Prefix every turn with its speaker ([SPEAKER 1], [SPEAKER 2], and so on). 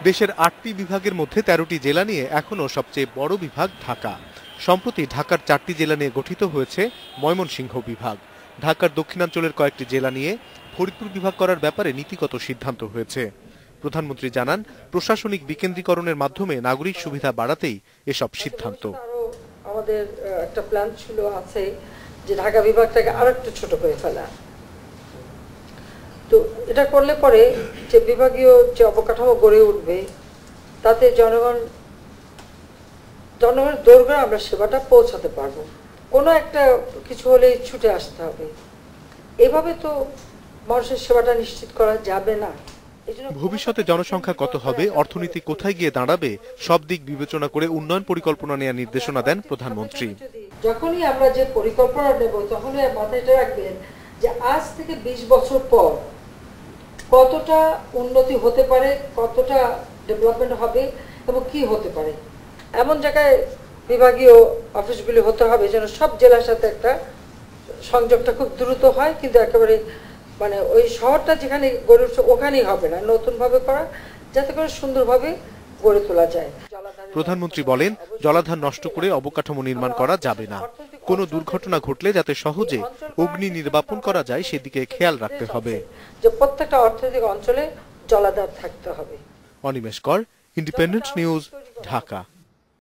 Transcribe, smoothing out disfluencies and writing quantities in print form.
[SPEAKER 1] দেশের ৮টি বিভাগের মধ্যে ১৩টি জেলা নিয়ে এখনও সবচেয়ে বড় বিভাগ ঢাকা। সম্প্রতি ঢাকার ৪টি জেলা নিয়ে গঠিত হয়েছে ময়মনসিংহ বিভাগ। ঢাকার দক্ষিণাঞ্চলের কয়েকটি জেলা নিয়ে ফরিদপুর বিভাগ করার ব্যাপারে নীতিগত সিদ্ধান্ত হয়েছে। প্রধানমন্ত্রী জানান, প্রশাসনিক বিকেন্দ্রীকরণের মাধ্যমে নাগরিক সুবিধা বাড়াতেই এসব সিদ্ধান্ত।
[SPEAKER 2] আমাদের একটা প্ল্যান ছিল আছে যে ঢাকা বিভাগটাকে আরেকটু ছোট করে ফেলা। তো এটা করলে পরে যে বিভাগীয় যে অবকাঠামো গড়ে উঠবে তাতে জনগণের দৈর্ঘ্যে আমরা সেবাটা পৌঁছাতে পারবো। কোনো একটা কিছু হলেই ছুটে আসতে হবে, এভাবে তো মানুষের সেবাটা নিশ্চিত করা যাবে না।
[SPEAKER 1] ভবিষ্যতে জনসংখ্যা কত হবে, অর্থনীতি কোথায় গিয়ে দাঁড়াবে, সব দিক বিবেচনা করে উন্নয়ন পরিকল্পনা নেওয়ার নির্দেশনা দেন প্রধানমন্ত্রী।
[SPEAKER 2] যখনই আমরা যে পরিকল্পনা নেব তখনই মাথায় রাখবেন যে আজ থেকে ২০ বছর পর কতটা উন্নতি হতে পারে, কতটা ডেভেলপমেন্ট হবে এবং কি হতে পারে। এমন জায়গায় বিভাগীয় অফিসগুলি হতে হবে যেন সব জেলার সাথে একটা সংযোগটা খুব দ্রুত হয়, কিন্তু একেবারে মানে ওই শহরটা যেখানে গড়ে উঠছে ওখানেই হবে না, নতুনভাবে করা যাতে করে সুন্দরভাবে গড়ে তোলা যায়।
[SPEAKER 1] প্রধানমন্ত্রী বলেন, জলাধার নষ্ট করে অবকাঠামো নির্মাণ করা যাবে না। কোনো দুর্ঘটনা ঘটলে যাতে সহজে অগ্নি নির্বাপন করা যায় সেদিকে খেয়াল রাখতে হবে।
[SPEAKER 2] যে প্রত্যেকটা অর্থনৈতিক অঞ্চলে জলাধার থাকতে হবে।
[SPEAKER 1] অনিমেষ কর, ইন্ডিপেন্ডেন্ট নিউজ, ঢাকা।